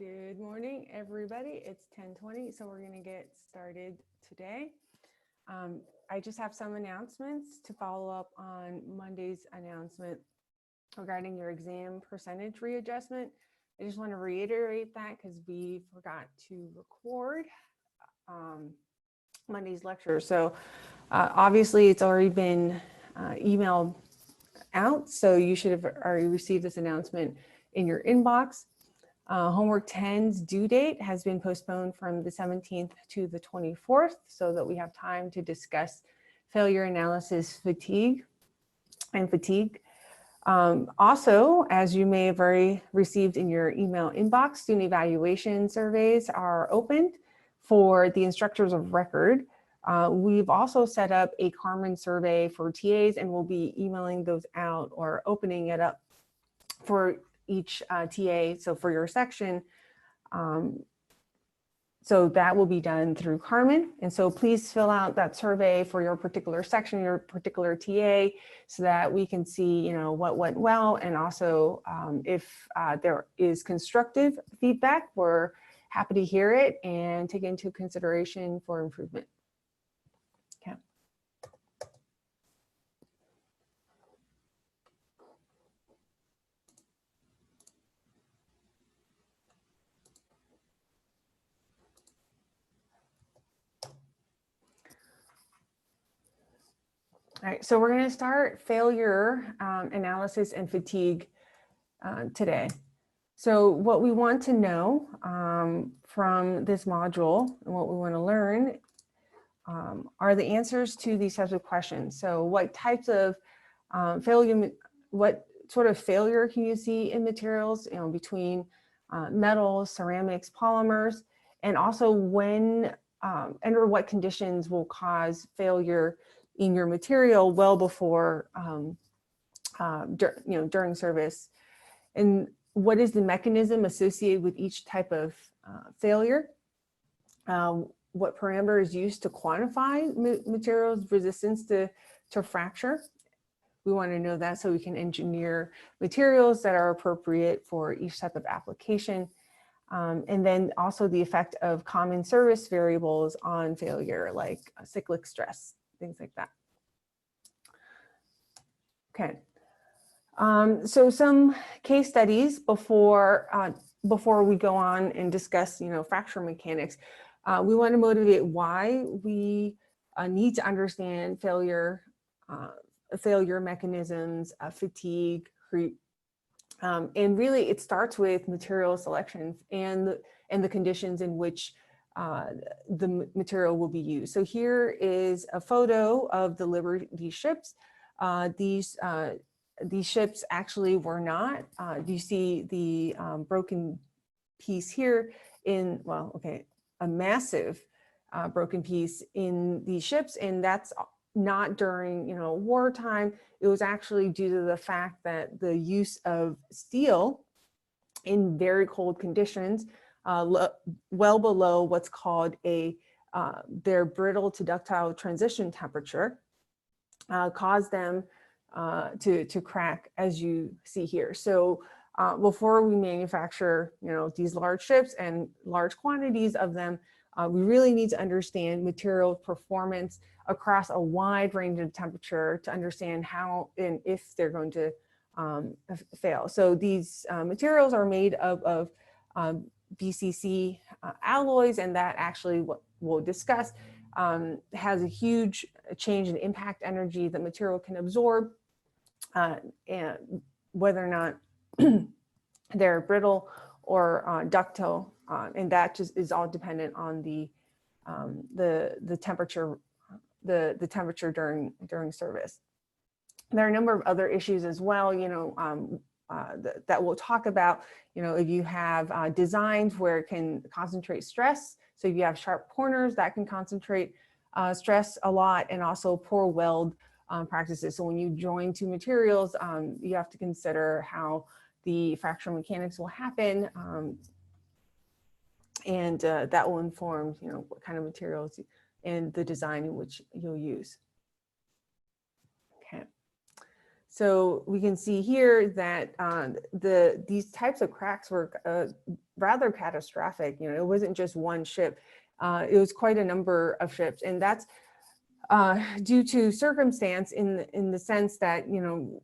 Good morning, everybody. It's 10:20, so we're going to get started today. I just have some announcements to follow up on Monday's announcement regarding your exam percentage readjustment. I just want to reiterate that because we forgot to record Monday's lecture. So obviously it's already been emailed out, so you should have already received this announcement in your inbox. Homework 10's due date has been postponed from the 17th to the 24th so that we have time to discuss failure analysis fatigue. Also, as you may have already received in your email inbox, student evaluation surveys are opened for the instructors of record. We've also set up a Carmen survey for TAs, and we'll be emailing those out or opening it up for each TA, so for your section. So that will be done through Carmen. And so please fill out that survey for your particular section, your particular TA, so that we can see, what went well. And also if there is constructive feedback, we're happy to hear it and take it into consideration for improvement. Okay. All right, so we're going to start failure analysis and fatigue today. So what we want to know from this module and what we want to learn are the answers to these types of questions. So what types of failure, what sort of failure can you see in materials, between metals, ceramics, polymers, and also when under what conditions will cause failure in your material well before, during service, and what is the mechanism associated with each type of failure? What parameter is used to quantify materials resistance to fracture? We want to know that so we can engineer materials that are appropriate for each type of application. And then also the effect of common service variables on failure, like cyclic stress, things like that. Okay. So some case studies before we go on and discuss, fracture mechanics. We want to motivate why we need to understand failure mechanisms, fatigue, creep, and really it starts with material selections and the conditions in which the material will be used. So here is a photo of the Liberty ships. These ships actually were not. You see the broken piece here in, a massive broken piece in these ships, and that's not during, wartime. It was actually due to the fact that the use of steel in very cold conditions, well below what's called their brittle to ductile transition temperature, caused them to crack, as you see here. So before we manufacture, these large ships and large quantities of them, we really need to understand material performance across a wide range of temperature to understand how and if they're going to fail. So these materials are made of BCC alloys, and that actually, what we'll discuss, has a huge change in impact energy that material can absorb, and whether or not they're brittle or ductile, and that just is all dependent on the temperature, the temperature during service. There are a number of other issues as well, that we'll talk about. If you have designs where it can concentrate stress, so if you have sharp corners, that can concentrate stress a lot, and also poor weld practices. So when you join two materials, you have to consider how the fracture mechanics will happen, and that will inform, what kind of materials and the design in which you'll use. Okay. So we can see here that these types of cracks were rather catastrophic. You know, it wasn't just one ship. It was quite a number of ships, and that's due to circumstance in the sense that, you know,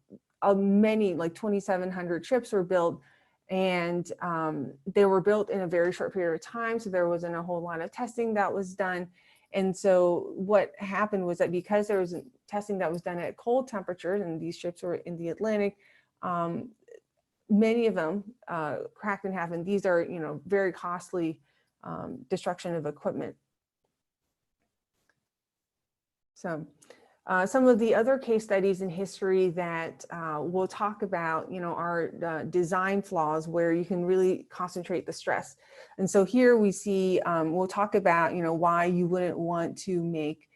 many, like 2,700 ships were built, and they were built in a very short period of time. So there wasn't a whole lot of testing that was done. And so what happened was that because there was testing that was done at cold temperatures, and these ships were in the Atlantic, many of them cracked in half. And these are, you know, very costly destruction of equipment. So some of the other case studies in history that we'll talk about, you know, are design flaws where you can really concentrate the stress. And so here we see, we'll talk about, you know, why you wouldn't want to make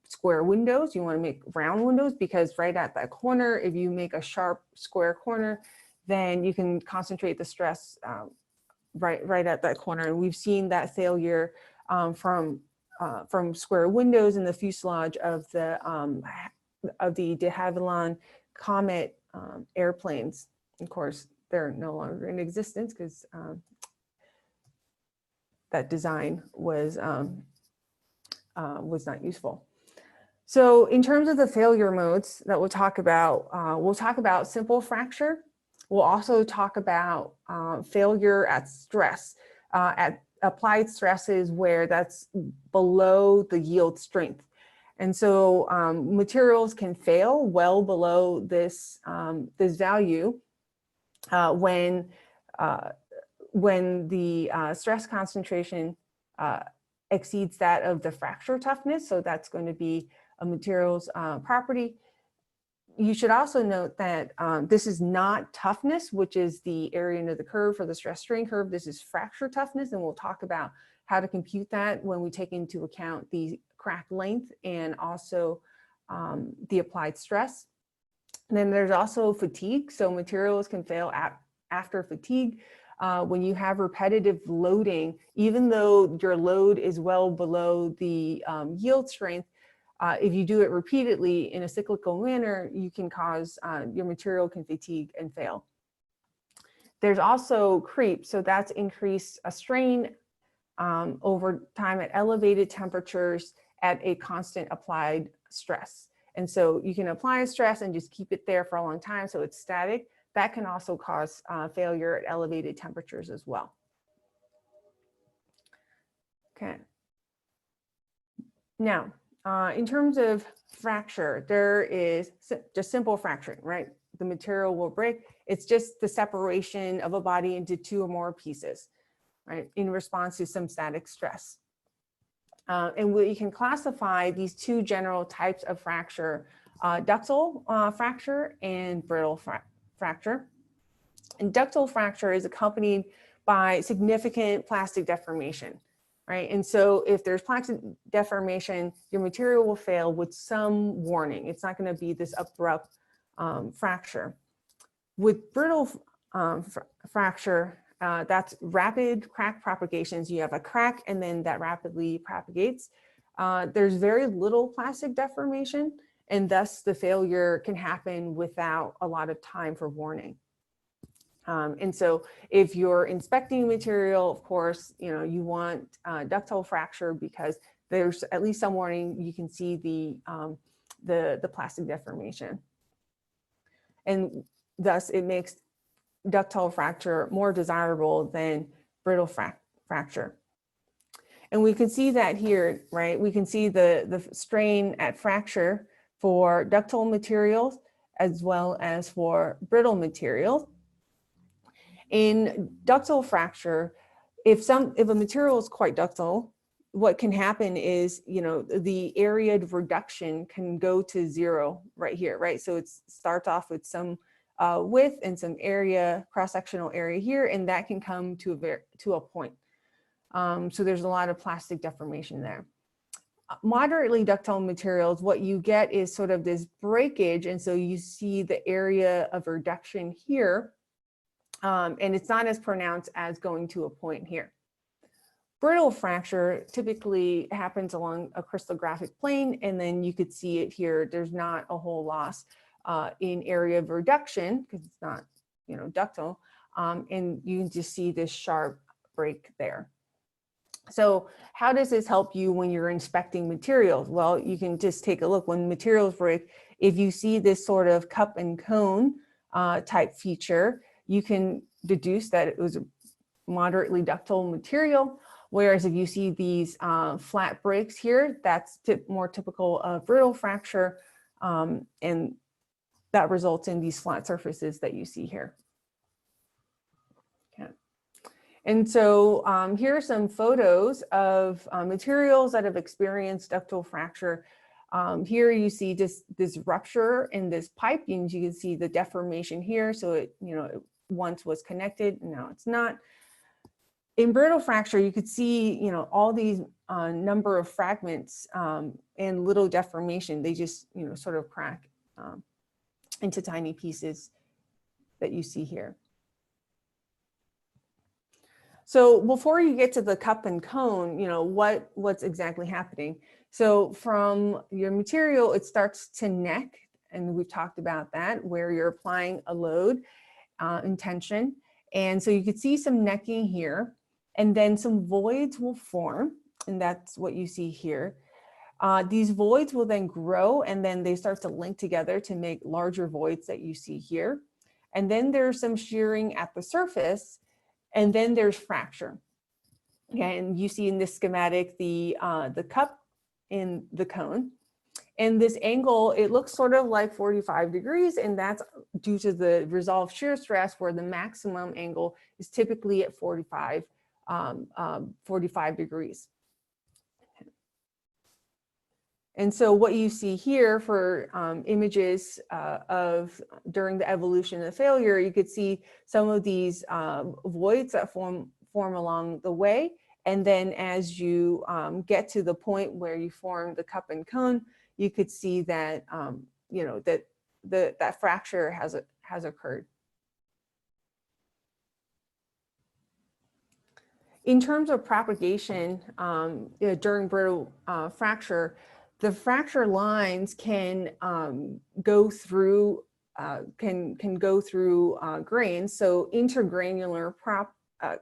square windows. You want to make round windows, because right at that corner, if you make a sharp square corner, then you can concentrate the stress right at that corner. And we've seen that failure from square windows in the fuselage of the de Havilland Comet airplanes. Of course, they're no longer in existence because that design was not useful. So in terms of the failure modes that we'll talk about simple fracture. We'll also talk about failure at stress, at applied stresses where that's below the yield strength. And so materials can fail well below this, this value when the stress concentration exceeds that of the fracture toughness. So that's going to be a material's property. You should also note that this is not toughness, which is the area under the curve for the stress strain curve. This is fracture toughness, and we'll talk about how to compute that when we take into account the crack length and also the applied stress. And then there's also fatigue. So materials can fail after fatigue. When you have repetitive loading, even though your load is well below the yield strength, if you do it repeatedly in a cyclical manner, you can cause, your material can fatigue and fail. There's also creep. So that's increased a strain over time at elevated temperatures at a constant applied stress. And so you can apply a stress and just keep it there for a long time, so it's static. That can also cause failure at elevated temperatures as well. Okay. Now, in terms of fracture, there is just simple fracturing, right? The material will break. It's just the separation of a body into two or more pieces, right? In response to some static stress. And we can classify these two general types of fracture, ductile fracture and brittle fracture. And ductile fracture is accompanied by significant plastic deformation. Right? And so if there's plastic deformation, your material will fail with some warning. It's not going to be this abrupt fracture. With brittle fracture, that's rapid crack propagations. You have a crack and then that rapidly propagates. There's very little plastic deformation, and thus the failure can happen without a lot of time for warning. And so if you're inspecting material, of course, you know, you want ductile fracture because there's at least some warning. You can see the plastic deformation. And thus it makes ductile fracture more desirable than brittle fracture. And we can see that here, right? We can see the strain at fracture for ductile materials as well as for brittle materials. In ductile fracture, if a material is quite ductile, what can happen is, you know, the area of reduction can go to zero right here, right? So it starts off with some width and some area, cross-sectional area here, and that can come to a point. So there's a lot of plastic deformation there. Moderately ductile materials, what you get is sort of this breakage, and so you see the area of reduction here. And it's not as pronounced as going to a point here. Brittle fracture typically happens along a crystallographic plane, and then you could see it here. There's not a whole loss in area of reduction because it's not, you know, ductile, and you can just see this sharp break there. So how does this help you when you're inspecting materials? Well, you can just take a look. When materials break, if you see this sort of cup and cone type feature, you can deduce that it was a moderately ductile material. Whereas if you see these flat breaks here, that's more typical of brittle fracture, and that results in these flat surfaces that you see here. Okay. And so here are some photos of materials that have experienced ductile fracture. Here you see this rupture in this pipe, and you can see the deformation here. So it, it once was connected, and now it's not. In brittle fracture, you could see, all these number of fragments and little deformation. They just, sort of crack into tiny pieces that you see here. So before you get to the cup and cone, what's exactly happening? So from your material, it starts to neck, and we've talked about that, where you're applying a load and tension. And so you could see some necking here, and then some voids will form, and that's what you see here. These voids will then grow, and then they start to link together to make larger voids that you see here. And then there's some shearing at the surface, and then there's fracture. Okay, and you see in this schematic the cup in the cone. And this angle, it looks sort of like 45 degrees, and that's due to the resolved shear stress, where the maximum angle is typically at 45 degrees. And so what you see here for images of during the evolution of the failure, you could see some of these voids that form along the way. And then as you get to the point where you form the cup and cone, you could see that, that fracture has occurred. In terms of propagation during brittle fracture, the fracture lines can go through grains. So intergranular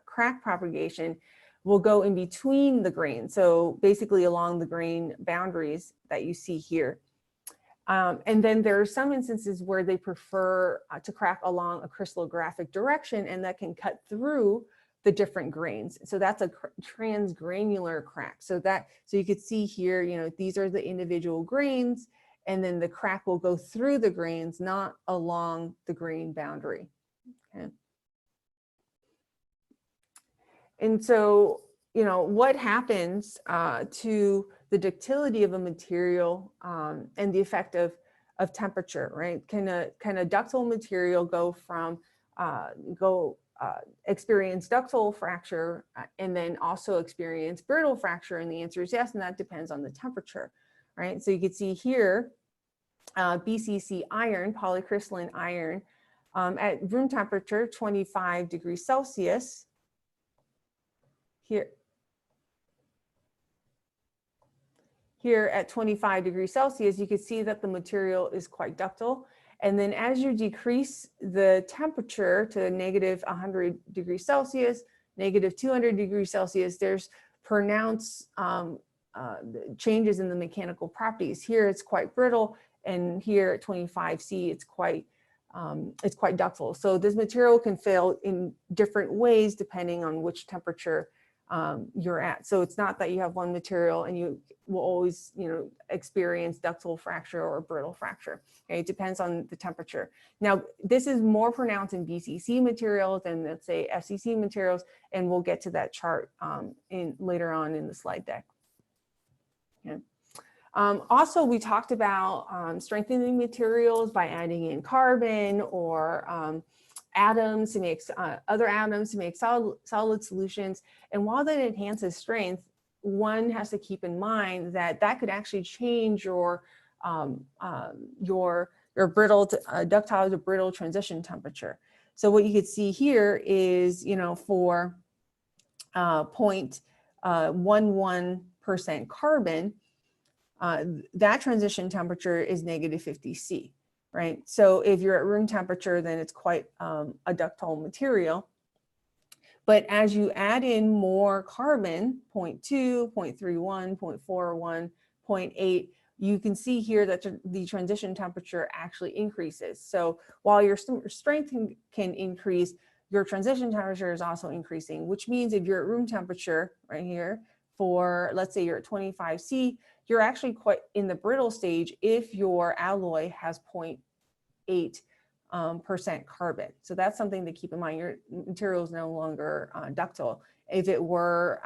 crack propagation will go in between the grains. So basically along the grain boundaries that you see here. And then there are some instances where they prefer to crack along a crystallographic direction, and that can cut through the different grains. So that's a transgranular crack. So you could see here, these are the individual grains, and then the crack will go through the grains, not along the grain boundary. Okay. And so, what happens to the ductility of a material and the effect of temperature, right? Can a ductile material go from experience ductile fracture and then also experience brittle fracture? And the answer is yes, and that depends on the temperature, right? So you can see here, BCC iron, polycrystalline iron, at room temperature, 25 degrees Celsius. Here at 25 degrees Celsius, you can see that the material is quite ductile. And then as you decrease the temperature to negative 100 degrees Celsius, negative 200 degrees Celsius, there's pronounced changes in the mechanical properties. Here it's quite brittle, and here at 25C, it's quite ductile. So this material can fail in different ways depending on which temperature you're at. So it's not that you have one material and you will always, experience ductile fracture or brittle fracture. Okay, it depends on the temperature. Now, this is more pronounced in BCC materials than, let's say, FCC materials, and we'll get to that chart later on in the slide deck. Okay. Also, we talked about strengthening materials by adding in carbon or atoms to make other atoms to make solid solutions. And while that enhances strength, one has to keep in mind that that could actually change your brittle ductile to brittle transition temperature. So what you could see here is, for 0.11% carbon, that transition temperature is negative 50 C. right? So if you're at room temperature, then it's quite a ductile material. But as you add in more carbon, 0.2, 0.31, 0.41, 0.8, you can see here that the transition temperature actually increases. So while your strength can increase, your transition temperature is also increasing, which means if you're at room temperature right here, for let's say you're at 25C, you're actually quite in the brittle stage if your alloy has 0.8% carbon. So that's something to keep in mind. Your material is no longer ductile. If it were,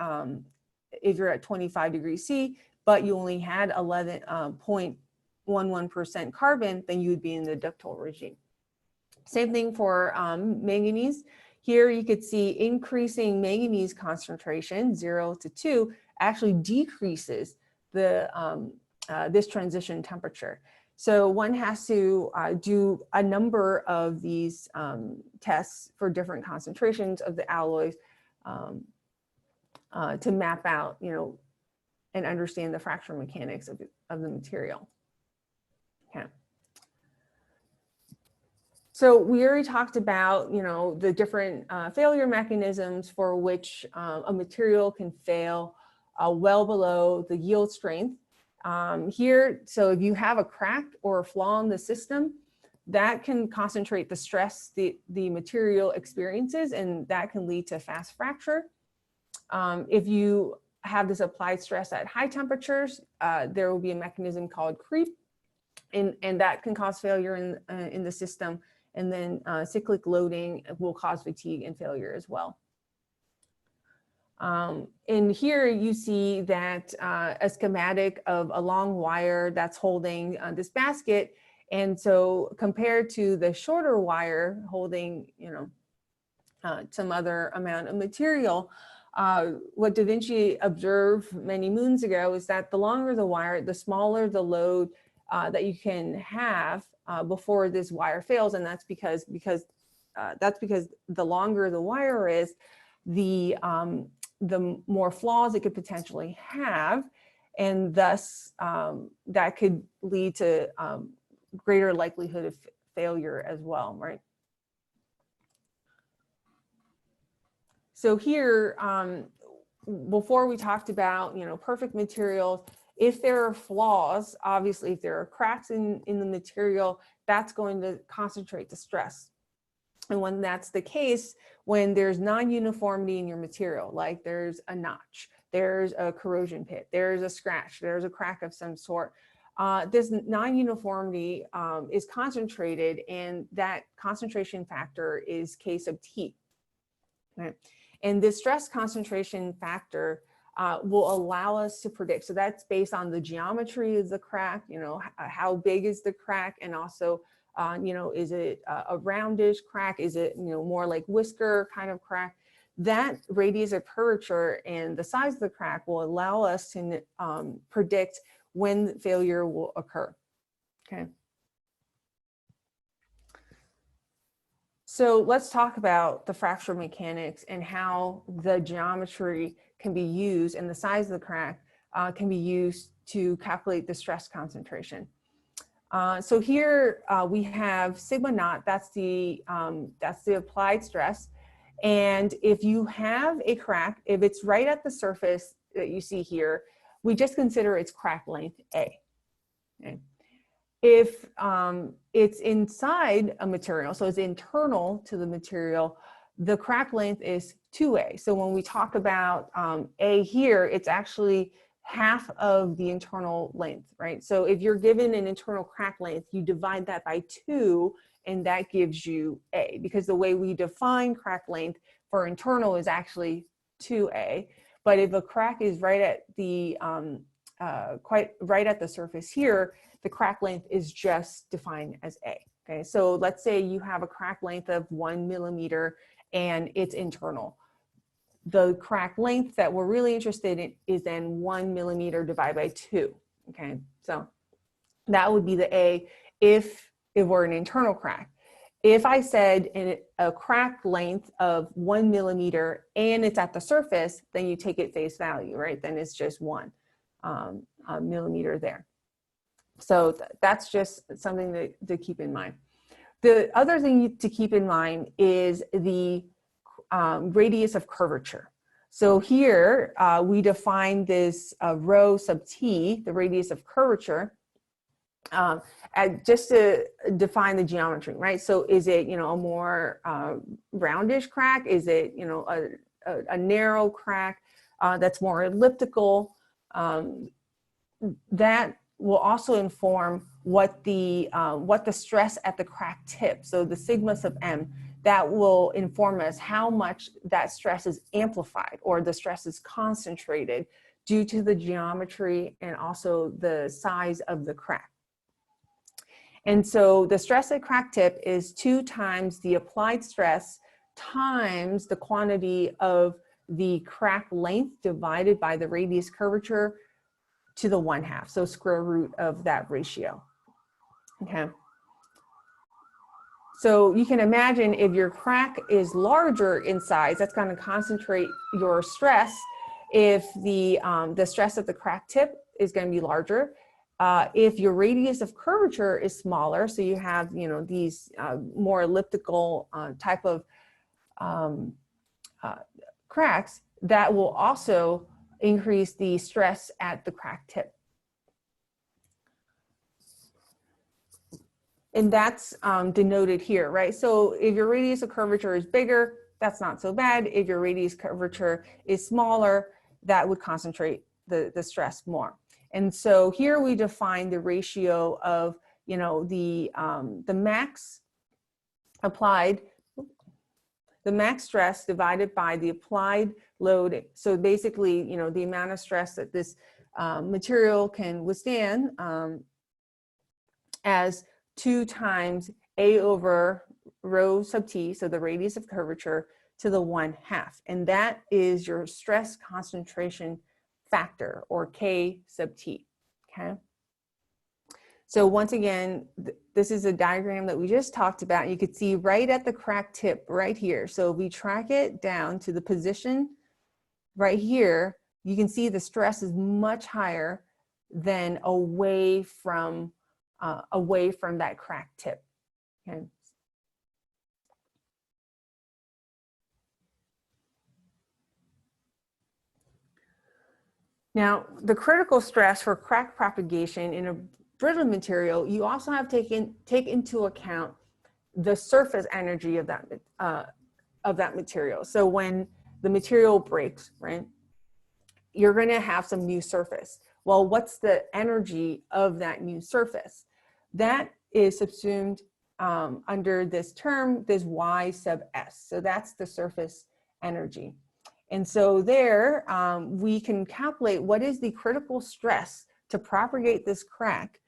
if you're at 25 degrees C, but you only had 11.11% carbon, then you would be in the ductile regime. Same thing for manganese. Here you could see increasing manganese concentration, 0 to 2, actually decreases the this transition temperature. So one has to do a number of these tests for different concentrations of the alloys to map out, and understand the fracture mechanics of the material. Okay. So we already talked about, the different failure mechanisms for which a material can fail well below the yield strength. Here, so if you have a crack or a flaw in the system, that can concentrate the stress the material experiences, and that can lead to fast fracture. If you have this applied stress at high temperatures, there will be a mechanism called creep, and that can cause failure in the system. And then cyclic loading will cause fatigue and failure as well. And here you see that a schematic of a long wire that's holding this basket. And so compared to the shorter wire holding, some other amount of material, what Da Vinci observed many moons ago is that the longer the wire, the smaller the load that you can have before this wire fails. And that's because the longer the wire is, the more flaws it could potentially have, and thus that could lead to greater likelihood of failure as well, right? So here, before we talked about, perfect materials, if there are flaws, obviously if there are cracks in the material, that's going to concentrate the stress. And when that's the case, when there's non-uniformity in your material, like there's a notch, there's a corrosion pit, there's a scratch, there's a crack of some sort, this non-uniformity is concentrated, and that concentration factor is K sub T. Right? And this stress concentration factor will allow us to predict. So that's based on the geometry of the crack, how big is the crack, and also is it a roundish crack? Is it, more like whisker kind of crack? That radius of curvature and the size of the crack will allow us to predict when failure will occur, okay? So let's talk about the fracture mechanics and how the geometry can be used, and the size of the crack can be used to calculate the stress concentration. So here we have sigma naught, that's the applied stress. And if you have a crack, if it's right at the surface that you see here, we just consider its crack length A. Okay. If it's inside a material, so it's internal to the material, the crack length is 2A. So when we talk about A here, it's actually half of the internal length, right? So if you're given an internal crack length, you divide that by 2, and that gives you A, because the way we define crack length for internal is actually 2A. But if a crack is right at the quite right at the surface here, the crack length is just defined as A. Okay, so let's say you have a crack length of 1 millimeter and it's internal. The crack length that we're really interested in is then 1 millimeter divided by 2. Okay, so that would be the A if it were an internal crack. If I said a crack length of 1 millimeter and it's at the surface, then you take it face value, right? Then it's just 1 millimeter there. So that's just something to keep in mind. The other thing to keep in mind is the radius of curvature. So here we define this rho sub t, the radius of curvature, just to define the geometry, right? So is it, you know, a more roundish crack? Is it, you know, a narrow crack that's more elliptical? That will also inform what the stress at the crack tip, so the sigma sub m, that will inform us how much that stress is amplified or the stress is concentrated due to the geometry and also the size of the crack. And so the stress at crack tip is 2 times the applied stress times the quantity of the crack length divided by the radius curvature to the 1/2, so square root of that ratio. Okay. So you can imagine if your crack is larger in size, that's going to concentrate your stress. If the stress at the crack tip is going to be larger, if your radius of curvature is smaller, so you have, you know, these more elliptical type of cracks, that will also increase the stress at the crack tip. And that's denoted here, right? So if your radius of curvature is bigger, that's not so bad. If your radius curvature is smaller, that would concentrate the stress more. And so here we define the ratio of, you know, the max applied, the max stress divided by the applied load. So basically, you know, the amount of stress that this material can withstand as 2 times A over rho sub t, so the radius of curvature, to the 1/2. And that is your stress concentration factor, or K sub t, okay? So once again, this is a diagram that we just talked about. You could see right at the crack tip right here. So if we track it down to the position right here, you can see the stress is much higher than away from that crack tip. Okay. Now, the critical stress for crack propagation in a brittle material, you also have to take into account the surface energy of that material. So when the material breaks, right, you're going to have some new surface. Well, what's the energy of that new surface? That is subsumed under this term, this Y sub S. So that's the surface energy. And so there we can calculate what is the critical stress to propagate this crack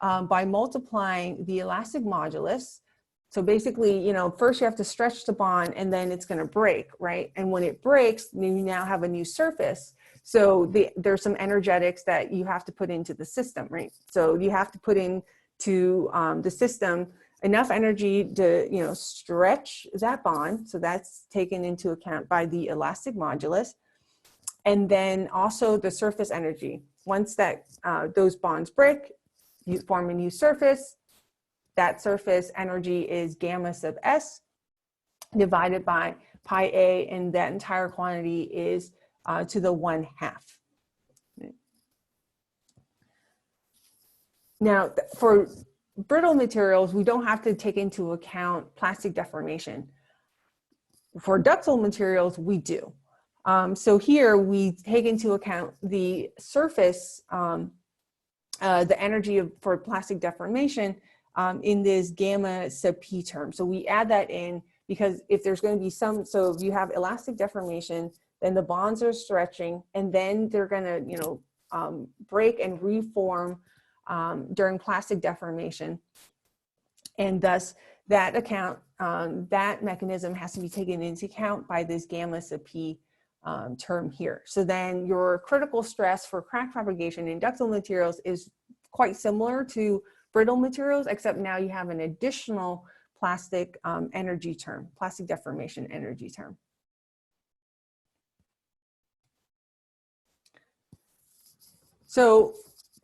by multiplying the elastic modulus. So basically, you know, first you have to stretch the bond and then it's going to break, right? And when it breaks, you now have a new surface. So there's some energetics that you have to put into the system, right? So you have to put into the system enough energy to, you know, stretch that bond. So that's taken into account by the elastic modulus. And then also the surface energy. Once that those bonds break, you form a new surface. That surface energy is gamma sub S divided by pi A, and that entire quantity is to the 1/2. Now, for brittle materials, we don't have to take into account plastic deformation. For ductile materials, we do. So here we take into account the surface, the energy for plastic deformation in this gamma sub P term. So we add that in because if there's going to be some, so if you have elastic deformation, then the bonds are stretching and then they're going to, you know, break and reform during plastic deformation. And thus that that mechanism has to be taken into account by this gamma sub P term here. So then your critical stress for crack propagation in ductile materials is quite similar to brittle materials, except now you have an additional plastic energy term, plastic deformation energy term. So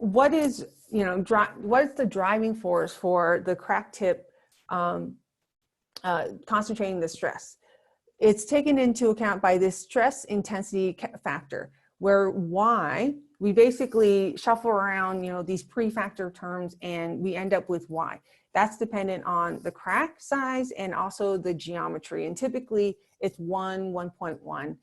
what is, what is the driving force for the crack tip concentrating the stress? It's taken into account by this stress intensity factor, where Y, we basically shuffle around, these pre-factor terms, and we end up with Y. That's dependent on the crack size and also the geometry. And typically it's 1.1.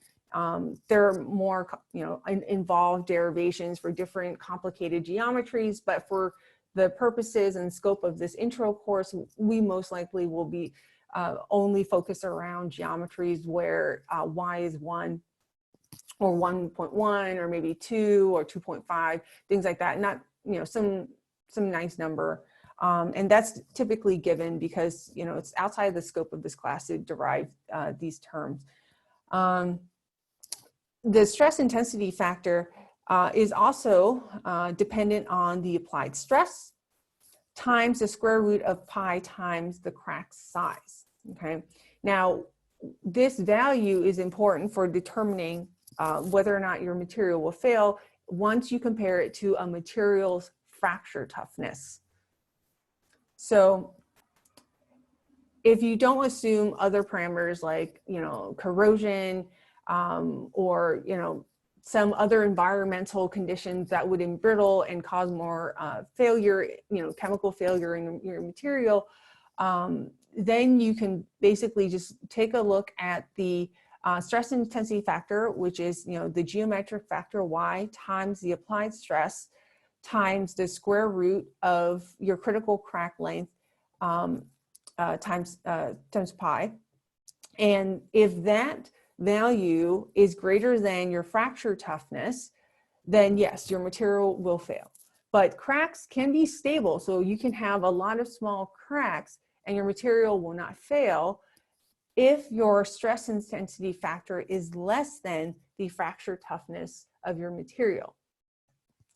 There are more, involved derivations for different complicated geometries, but for the purposes and scope of this intro course, we most likely will be only focus around geometries where Y is 1 or 1.1 or maybe 2 or 2.5, things like that. Not, some nice number. And that's typically given because, it's outside the scope of this class to derive these terms. The stress intensity factor is also dependent on the applied stress times the square root of pi times the crack size. Okay. Now, this value is important for determining whether or not your material will fail once you compare it to a material's fracture toughness. So if you don't assume other parameters like, corrosion or, some other environmental conditions that would embrittle and cause more failure, chemical failure in your material, then you can basically just take a look at the stress intensity factor, which is, the geometric factor Y times the applied stress times the square root of your critical crack length times pi. And if that value is greater than your fracture toughness, then yes, your material will fail. But cracks can be stable, so you can have a lot of small cracks and your material will not fail if your stress intensity factor is less than the fracture toughness of your material.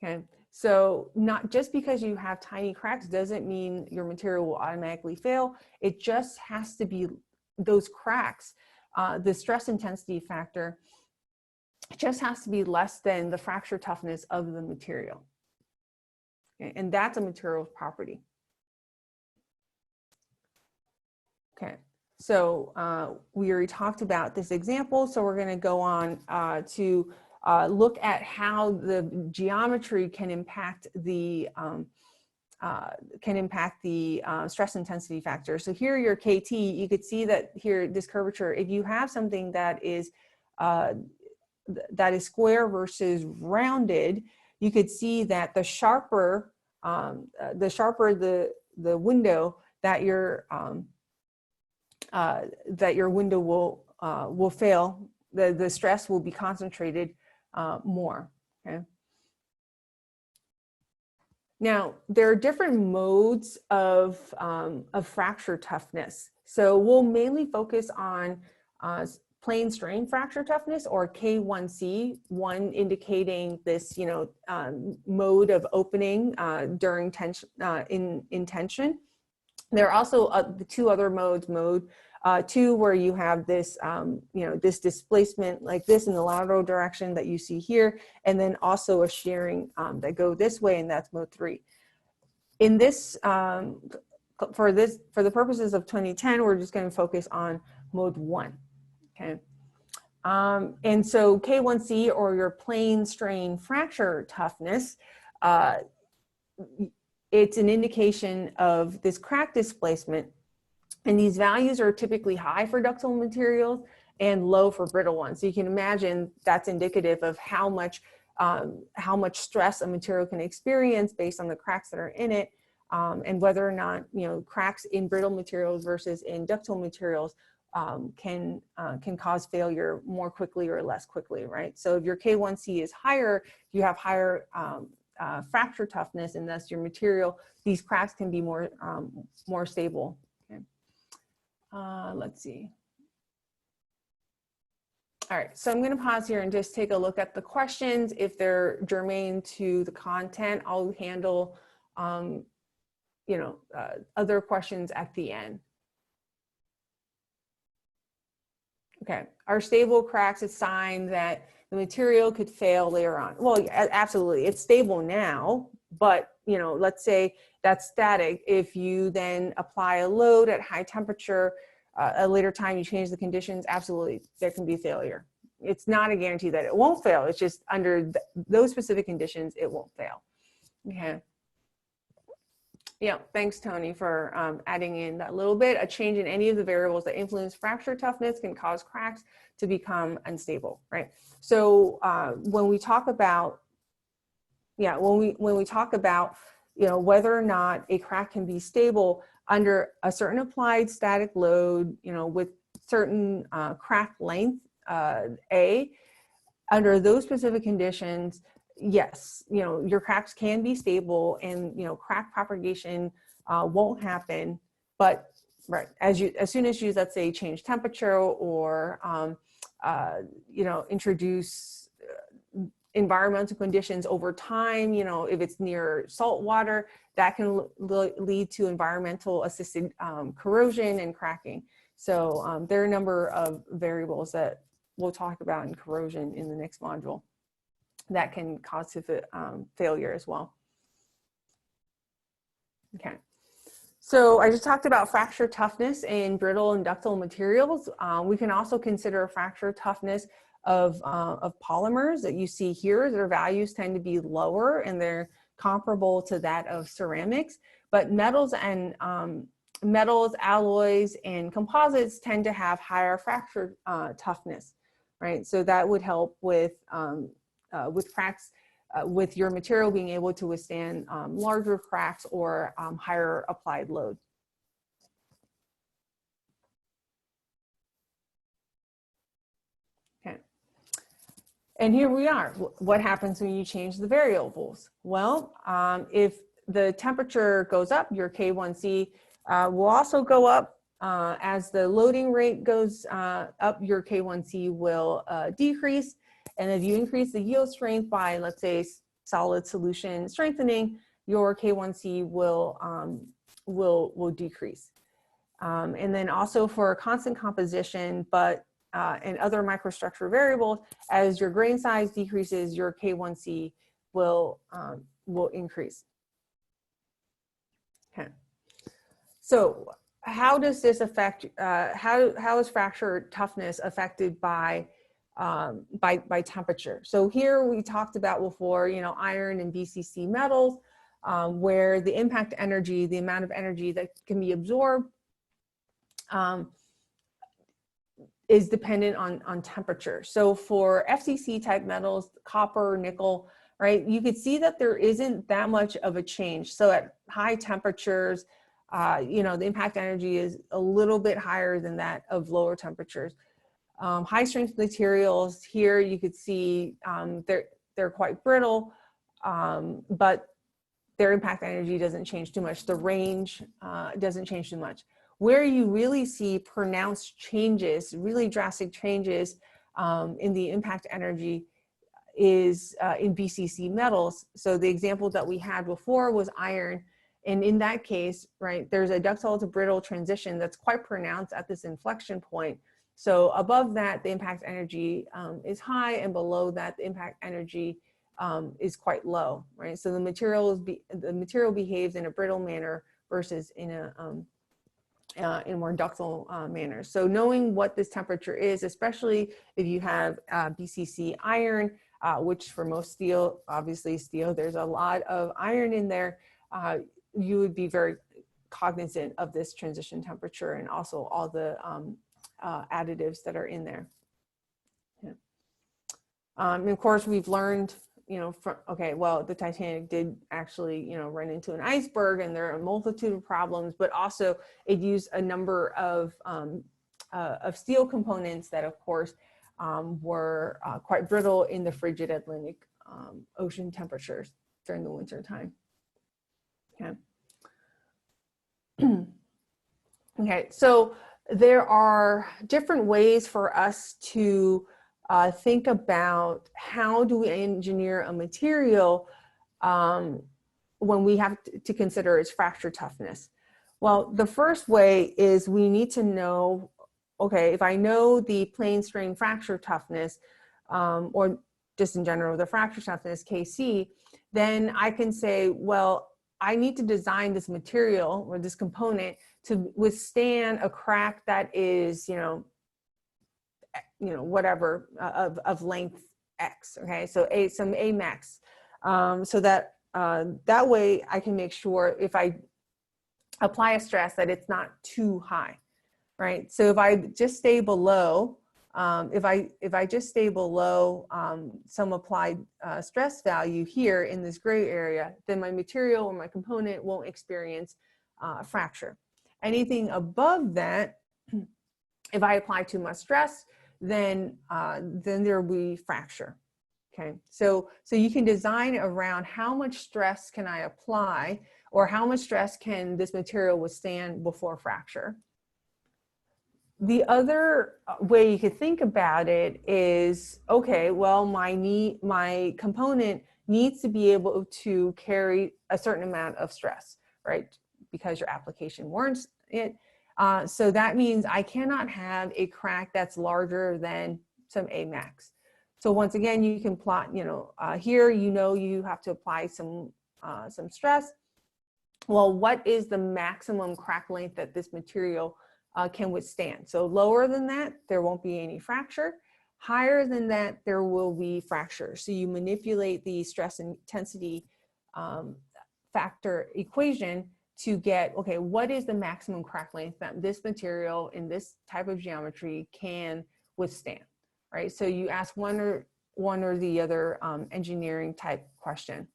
Okay, so not just because you have tiny cracks doesn't mean your material will automatically fail. It just has to be those cracks. The stress intensity factor just has to be less than the fracture toughness of the material. Okay, and that's a material property. Okay, so we already talked about this example, so we're going to go on to look at how the geometry can impact the stress intensity factor. So here your KT, you could see that here this curvature, if you have something that is square versus rounded, you could see that the sharper the window that your window will fail, the stress will be concentrated more. Okay. Now, there are different modes of fracture toughness. So we'll mainly focus on plane strain fracture toughness, or K1C, one indicating this, mode of opening during tension, in tension. There are also the two other modes, mode 2, where you have this, this displacement like this in the lateral direction that you see here, and then also a shearing that go this way, and that's mode 3. In this, for the purposes of 2010, we're just going to focus on mode 1. Okay. And so K1C, or your plane strain fracture toughness, it's an indication of this crack displacement. And these values are typically high for ductile materials and low for brittle ones. So you can imagine that's indicative of how much stress a material can experience based on the cracks that are in it, and whether or not, cracks in brittle materials versus in ductile materials can cause failure more quickly or less quickly, right? So if your K1C is higher, you have higher fracture toughness, and thus your material, these cracks can be more stable. Okay. Let's see. All right, so I'm going to pause here and just take a look at the questions. If they're germane to the content, I'll handle other questions at the end. Okay, are stable cracks a sign that the material could fail later on? Well, absolutely, it's stable now, But, you know, let's say that's static. If you then apply a load at high temperature, a later time you change the conditions, absolutely, there can be failure. It's not a guarantee that it won't fail. It's just under those specific conditions, it won't fail. Okay. Yeah, thanks, Tony, for adding in that little bit. A change in any of the variables that influence fracture toughness can cause cracks to become unstable, right? So when we talk about, yeah, when we talk about, you know, whether or not a crack can be stable under a certain applied static load, you know, with certain crack length, A, under those specific conditions, yes, you know, your cracks can be stable and, you know, crack propagation won't happen. But right, as soon as you, let's say, change temperature or, you know, introduce environmental conditions over time, you know, if it's near salt water, that can lead to environmental assisted corrosion and cracking. So there are a number of variables that we'll talk about in corrosion in the next module that can cause failure as well. Okay, so I just talked about fracture toughness in brittle and ductile materials. We can also consider fracture toughness of polymers that you see here. Their values tend to be lower and they're comparable to that of ceramics, but metals and metals, alloys, and composites tend to have higher fracture toughness, right? So that would help with cracks, with your material being able to withstand larger cracks or higher applied load. Okay. And here we are. What happens when you change the variables? Well, if the temperature goes up, your K1C will also go up. As the loading rate goes up, your K1C will decrease. And if you increase the yield strength by, let's say, solid solution strengthening, your K1C will decrease. And then also for constant composition, but and other microstructure variables, as your grain size decreases, your K1C will increase. Okay. So how does this affect, how is fracture toughness affected by temperature? So here we talked about before, you know, iron and BCC metals, where the impact energy, the amount of energy that can be absorbed, is dependent on temperature. So for FCC type metals, copper, nickel, right, you could see that there isn't that much of a change. So at high temperatures, you know, the impact energy is a little bit higher than that of lower temperatures. High strength materials, here you could see they're quite brittle, but their impact energy doesn't change too much. The range doesn't change too much. Where you really see pronounced changes, really drastic changes in the impact energy is in BCC metals. So the example that we had before was iron. And in that case, right, there's a ductile to brittle transition that's quite pronounced at this inflection point. So above that, the impact energy is high, and below that, the impact energy is quite low, right? So the material behaves in a brittle manner versus in a more ductile manner. So knowing what this temperature is, especially if you have BCC iron, which for most steel, obviously steel, there's a lot of iron in there, you would be very cognizant of this transition temperature and also all the additives that are in there. Yeah. And of course, we've learned, you know, okay, well, the Titanic did actually, you know, run into an iceberg, and there are a multitude of problems, but also it used a number of steel components that, of course, were quite brittle in the frigid Atlantic Ocean temperatures during the winter time. Okay. Okay, so there are different ways for us to think about how do we engineer a material when we have to consider its fracture toughness. Well, the first way is we need to know, okay, if I know the plane strain fracture toughness, or just in general, the fracture toughness, KC, then I can say, well, I need to design this material or this component to withstand a crack that is, whatever of length X. Okay, so some A max, so that that way I can make sure if I apply a stress that it's not too high, right? So if I just stay below, if I just stay below some applied stress value here in this gray area, then my material or my component won't experience fracture. Anything above that, if I apply too much stress, then there will be fracture. Okay, so you can design around how much stress can I apply, or how much stress can this material withstand before fracture. The other way you could think about it is, okay, well, my component needs to be able to carry a certain amount of stress, right? Because your application warrants it. So that means I cannot have a crack that's larger than some A max. So once again, you can plot, here, you have to apply some stress. Well, what is the maximum crack length that this material can withstand? So lower than that, there won't be any fracture. Higher than that, there will be fracture. So you manipulate the stress intensity factor equation to get, okay, what is the maximum crack length that this material in this type of geometry can withstand, right? So you ask one or the other engineering type question.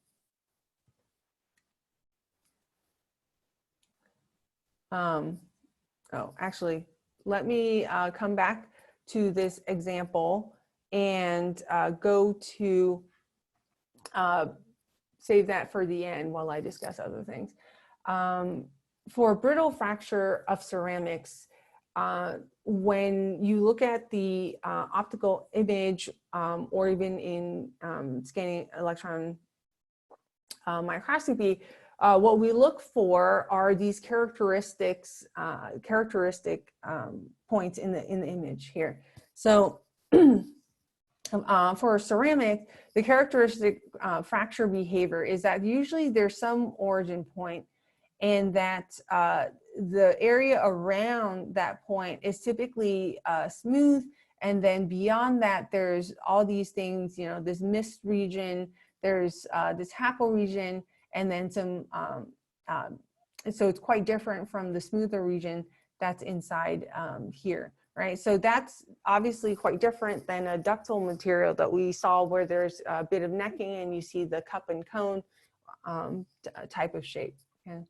Oh, actually, let me come back to this example and go to save that for the end while I discuss other things. For brittle fracture of ceramics, when you look at the optical image or even in scanning electron microscopy, what we look for are these characteristic points in the image here. So for ceramic, the characteristic fracture behavior is that usually there's some origin point, and that the area around that point is typically smooth, and then beyond that there's all these things, this mist region, there's this hackle region, and then some, so it's quite different from the smoother region that's inside here, right? So that's obviously quite different than a ductile material that we saw, where there's a bit of necking and you see the cup and cone type of shape. Okay.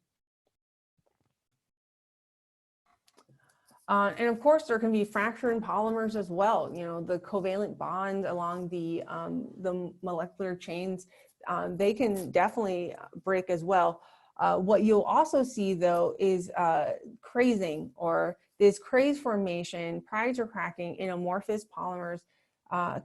And of course, there can be fracture in polymers as well. The covalent bond along the molecular chains, they can definitely break as well. What you'll also see, though, is crazing, or this craze formation prior to cracking in amorphous polymers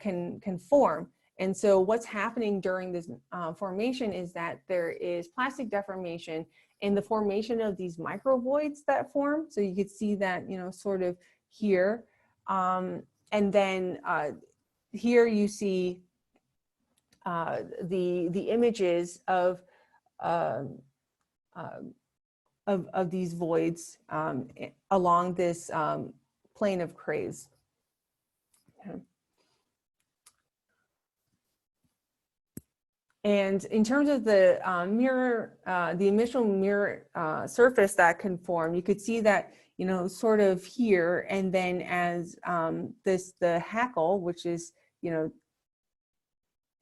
can form. And so what's happening during this formation is that there is plastic deformation in the formation of these microvoids that form. So you could see that, sort of here. And then here you see the images of these voids along this plane of craze. Okay. And in terms of the mirror, the initial mirror surface that can form, you could see that, sort of here, and then as the hackle, which is,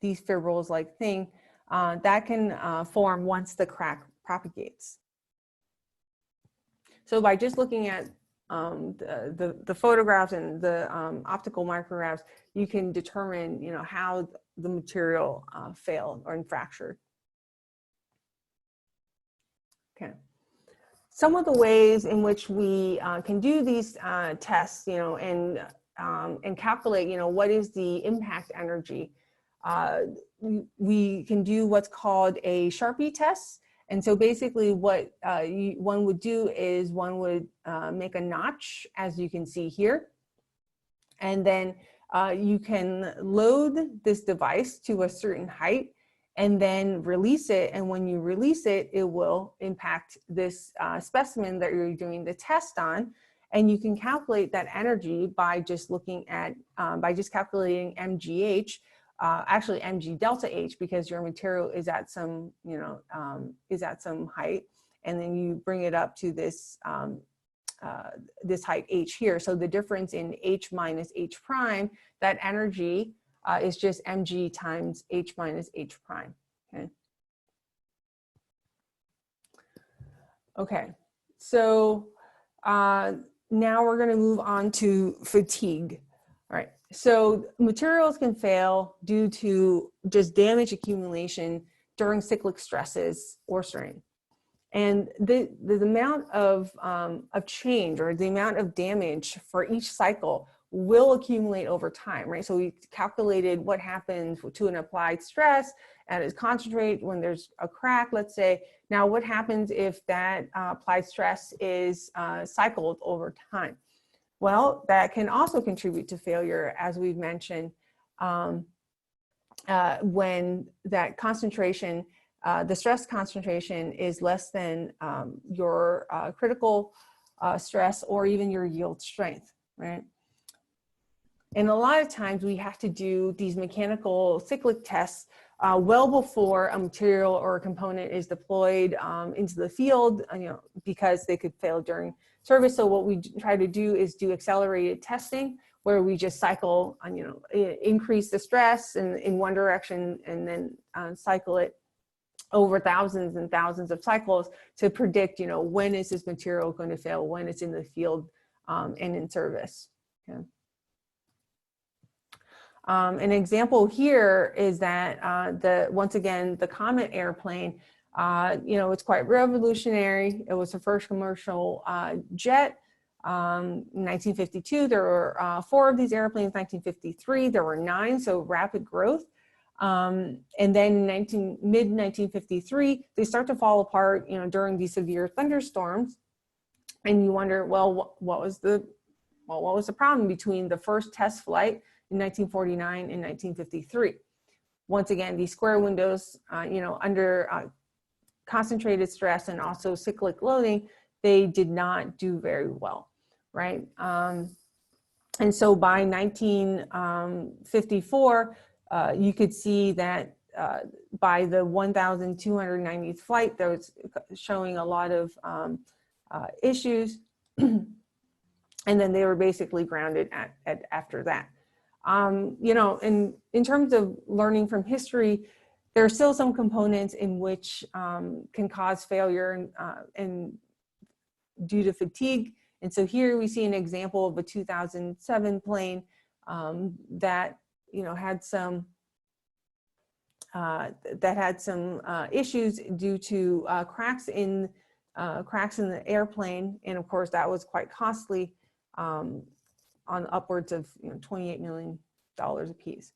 these fibrils like thing, that can form once the crack propagates. So by just looking at the photographs and the optical micrographs, you can determine, how the material failed or fractured. Okay. Some of the ways in which we can do these tests, and calculate, what is the impact energy. We can do what's called a Sharpie test. And so basically what one would do is one would make a notch, as you can see here. And then you can load this device to a certain height, and then release it. And when you release it, it will impact this specimen that you're doing the test on. And you can calculate that energy by just looking at, by just calculating mgh, actually mg delta h, because your material is at some, is at some height. And then you bring it up to this, this height h here. So the difference in h minus h prime, that energy is just mg times h minus h prime. Okay. Okay. So now we're going to move on to fatigue. All right. So materials can fail due to just damage accumulation during cyclic stresses or strain. And the amount of change, or the amount of damage for each cycle, will accumulate over time, right? So we calculated what happens to an applied stress at its concentrate when there's a crack, let's say. Now, what happens if that applied stress is cycled over time? Well, that can also contribute to failure, as we've mentioned, when that concentration, the stress concentration is less than your critical stress or even your yield strength, right? And a lot of times we have to do these mechanical cyclic tests well before a material or a component is deployed into the field, because they could fail during service. So what we try to do is do accelerated testing, where we just cycle, increase the stress in one direction and then cycle it over thousands and thousands of cycles to predict, when is this material going to fail, when it's in the field and in service. Okay. An example here is that once again, the Comet airplane, it's quite revolutionary. It was the first commercial jet. In 1952, there were 4 of these airplanes. 1953, there were 9, so rapid growth. And then mid-1953, they start to fall apart, during these severe thunderstorms. And you wonder, well, what was the problem between the first test flight in 1949 and 1953? Once again, these square windows, under concentrated stress and also cyclic loading, they did not do very well, right? And so by 1954, you could see that by the 1,290th flight, that was showing a lot of issues. And then they were basically grounded after that. In terms of learning from history, there are still some components in which can cause failure and due to fatigue. And so here we see an example of a 2007 plane that had some issues due to cracks in the airplane, and of course that was quite costly, on upwards of $28 million a piece.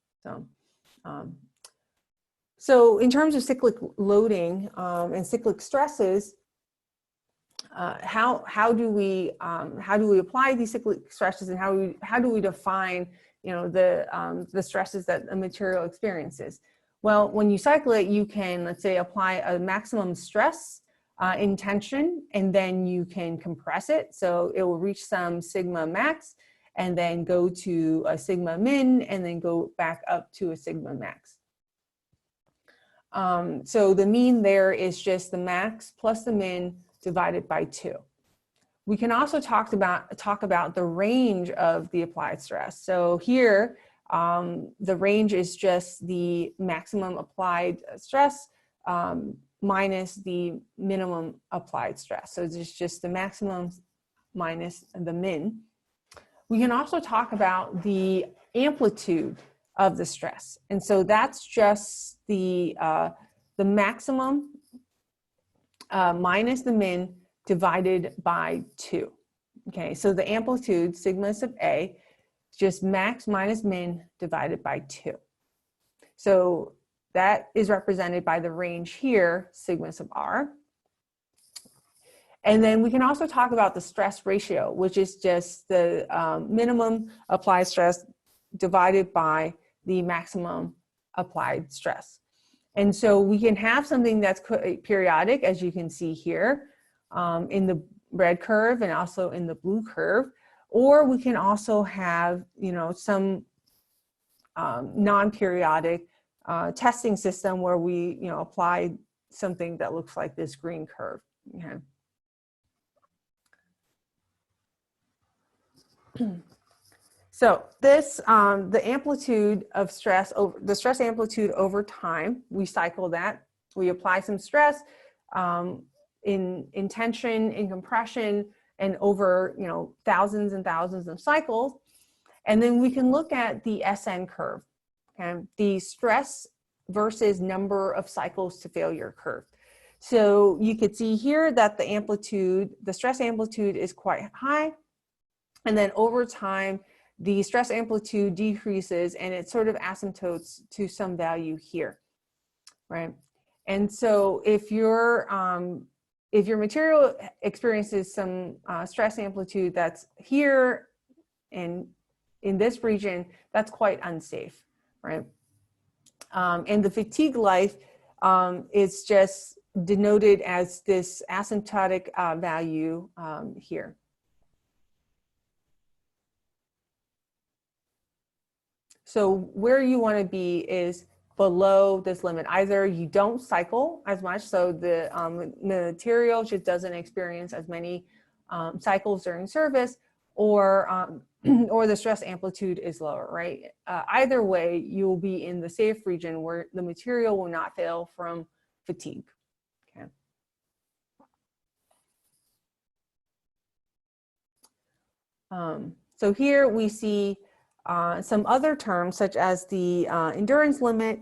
So in terms of cyclic loading and cyclic stresses, how do we apply these cyclic stresses, and how do we define the stresses that a material experiences? Well, when you cycle it, you can, let's say, apply a maximum stress in tension, and then you can compress it. So it will reach some sigma max and then go to a sigma min and then go back up to a sigma max. So the mean there is just the max plus the min divided by 2. We can also talk about the range of the applied stress. So here, the range is just the maximum applied stress minus the minimum applied stress. So it's just the maximum minus the min. We can also talk about the amplitude of the stress. And so that's just the maximum minus the min divided by 2. Okay, so the amplitude, sigma sub A, is just max minus min divided by 2. So that is represented by the range here, sigma sub R. And then we can also talk about the stress ratio, which is just the minimum applied stress divided by the maximum applied stress. And so we can have something that's periodic, as you can see here, in the red curve and also in the blue curve, or we can also have, you know, some non-periodic testing system where we, you know, apply something that looks like this green curve. Okay. So this, the amplitude of stress, the stress amplitude over time, we cycle that. We apply some stress in tension, in compression, and over, you know, thousands and thousands of cycles. And then we can look at the SN curve, okay? The stress versus number of cycles to failure curve. So you could see here that the amplitude, the stress amplitude is quite high. And then over time, the stress amplitude decreases and it sort of asymptotes to some value here, right? And so if your material experiences some stress amplitude that's here and in this region, that's quite unsafe, right? And the fatigue life is just denoted as this asymptotic value here. So where you want to be is below this limit. Either you don't cycle as much, so the material just doesn't experience as many cycles during service, or the stress amplitude is lower, right? Either way, you will be in the safe region where the material will not fail from fatigue. Okay. So here we see some other terms such as the endurance limit.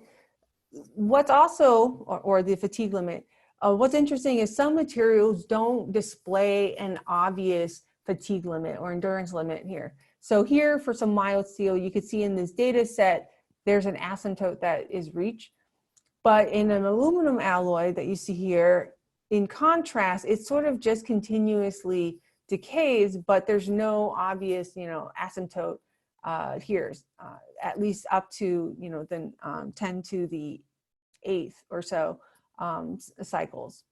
What's also, or the fatigue limit, what's interesting is some materials don't display an obvious fatigue limit or endurance limit here. So here for some mild steel, you could see in this data set, there's an asymptote that is reached. But in an aluminum alloy that you see here, in contrast, it sort of just continuously decays, but there's no obvious, you know, asymptote here, at least up to, you know, then 10 to the 8th or so cycles.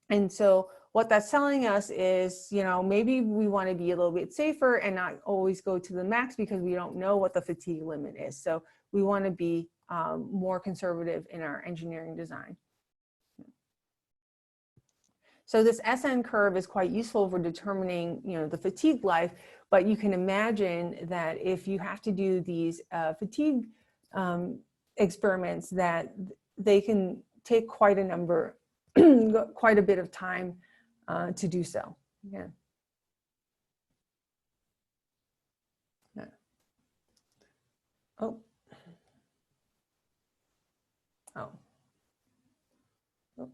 And so what that's telling us is, you know, maybe we want to be a little bit safer and not always go to the max because we don't know what the fatigue limit is. So we want to be more conservative in our engineering design. So this SN curve is quite useful for determining, you know, the fatigue life, but you can imagine that if you have to do these fatigue experiments, that they can take quite a number, quite a bit of time to do so. Yeah. Yeah. Oh. Oh. Oh.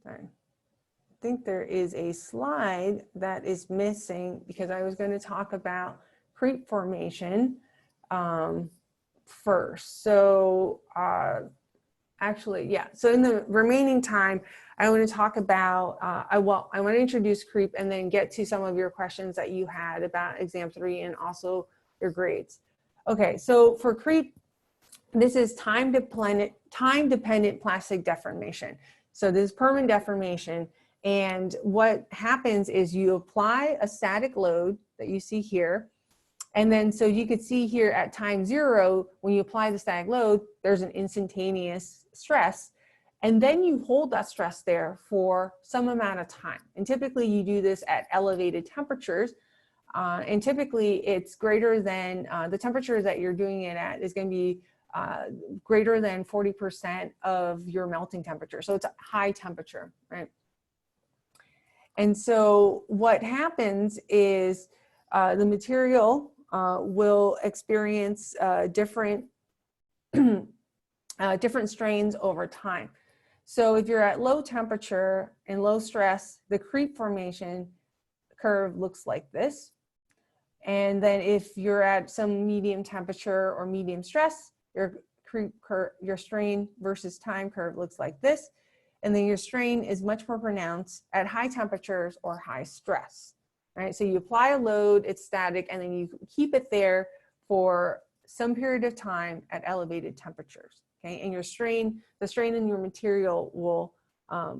Sorry. I think there is a slide that is missing because I was going to talk about creep formation first. So actually, yeah. So in the remaining time, I want to talk about, I want to introduce creep and then get to some of your questions that you had about exam 3 and also your grades. Okay, so for creep, this is time-dependent plastic deformation. So this is permanent deformation. And what happens is you apply a static load that you see here. And then so you could see here at time 0, when you apply the static load, there's an instantaneous stress. And then you hold that stress there for some amount of time. And typically you do this at elevated temperatures. And typically it's greater than, the temperature that you're doing it at is going to be greater than 40% of your melting temperature. So it's a high temperature, right? And so what happens is the material will experience different strains over time. So if you're at low temperature and low stress, the creep formation curve looks like this. And then if you're at some medium temperature or medium stress, your strain versus time curve looks like this. And then your strain is much more pronounced at high temperatures or high stress, right? So you apply a load, it's static, and then you keep it there for some period of time at elevated temperatures. Okay, and your strain, the strain in your material will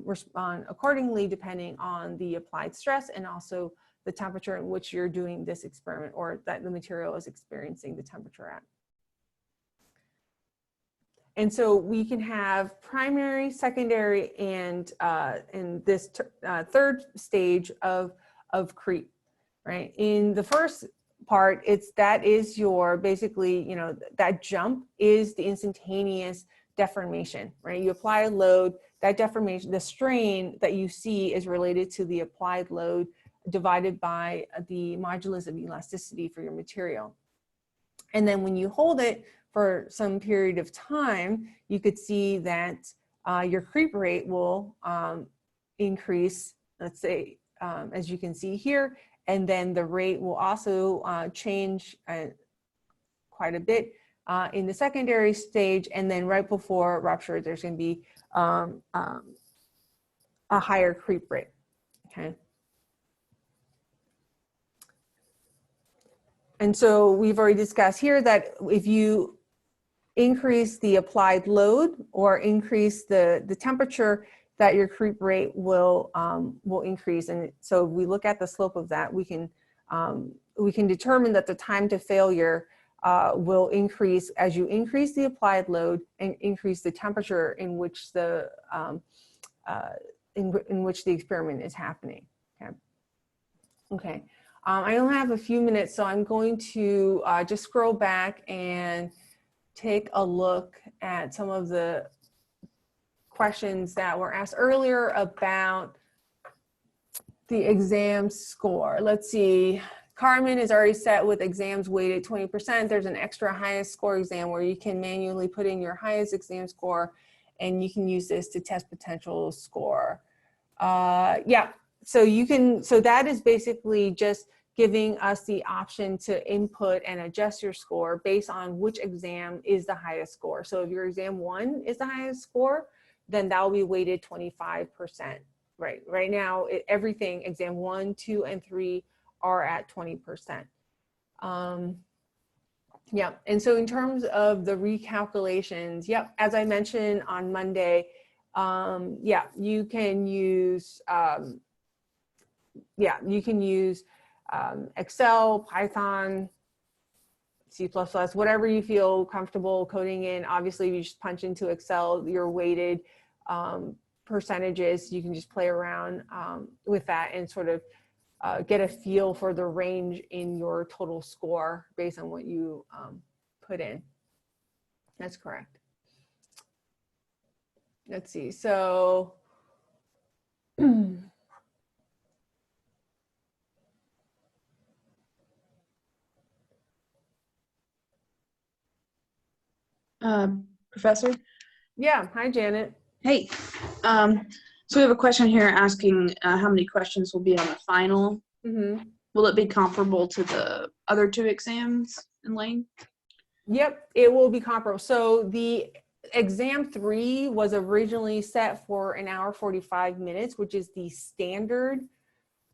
respond accordingly depending on the applied stress and also the temperature in which you're doing this experiment, or that the material is experiencing the temperature at. And so we can have primary, secondary, and this third stage of creep, right? In the first part, that is your, basically, you know, that jump is the instantaneous deformation, right? You apply a load, that deformation, the strain that you see is related to the applied load divided by the modulus of elasticity for your material. And then when you hold it for some period of time, you could see that your creep rate will increase, let's say, as you can see here, and then the rate will also change quite a bit in the secondary stage, and then right before rupture, there's going to be a higher creep rate, okay? And so we've already discussed here that if you increase the applied load or increase the temperature, that your creep rate will increase. And so if we look at the slope of that, we can determine that the time to failure will increase as you increase the applied load and increase the temperature in which the in which the experiment is happening. Okay. Okay. I only have a few minutes, so I'm going to just scroll back and take a look at some of the questions that were asked earlier about the exam score. Let's see. Carmen is already set with exams weighted 20%. There's an extra highest score exam where you can manually put in your highest exam score, and you can use this to test potential score. Yeah, so you can, so that is basically just giving us the option to input and adjust your score based on which exam is the highest score. So if your exam 1 is the highest score, then that will be weighted 25%. Right now, everything, exam 1, 2, and 3 are at 20%. Yeah, and so in terms of the recalculations, yep, as I mentioned on Monday, yeah, you can use, Excel, Python, C++, whatever you feel comfortable coding in. Obviously, you just punch into Excel your weighted percentages. You can just play around with that and sort of get a feel for the range in your total score based on what you put in. That's correct. Let's see. So Professor? yeah, hi Janet. Hey, so we have a question here asking how many questions will be on the final. Mm-hmm. Will it be comparable to the other 2 exams in length? Yep, it will be comparable. So the exam 3 was originally set for an hour 45 minutes, which is the standard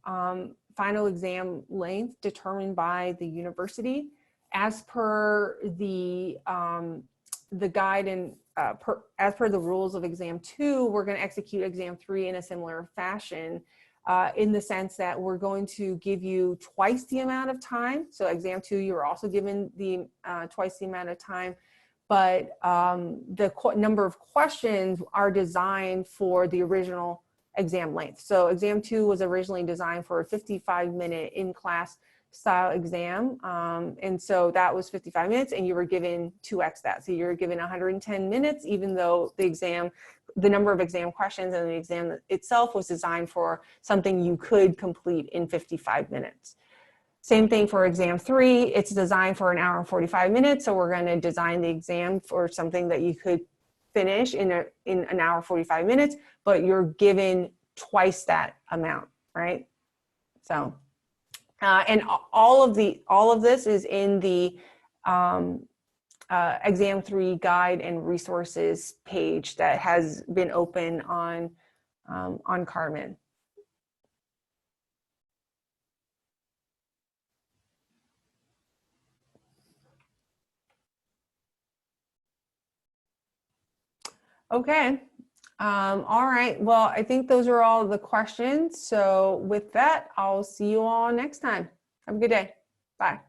final exam length determined by the university. As per the guide and as per the rules of exam 2, we're going to execute exam 3 in a similar fashion, in the sense that we're going to give you twice the amount of time. So exam 2, you were also given the twice the amount of time, but the number of questions are designed for the original exam length. So exam 2 was originally designed for a 55-minute in-class style exam. And so that was 55 minutes and you were given 2x that. So you're given 110 minutes, even though the number of exam questions and the exam itself was designed for something you could complete in 55 minutes. Same thing for exam 3. It's designed for an hour and 45 minutes. So we're going to design the exam for something that you could finish in an hour 45 minutes, but you're given twice that amount, right? So and all of this is in the exam 3 guide and resources page that has been open on Carmen. Okay. All right. Well, I think those are all the questions. So with that, I'll see you all next time. Have a good day. Bye.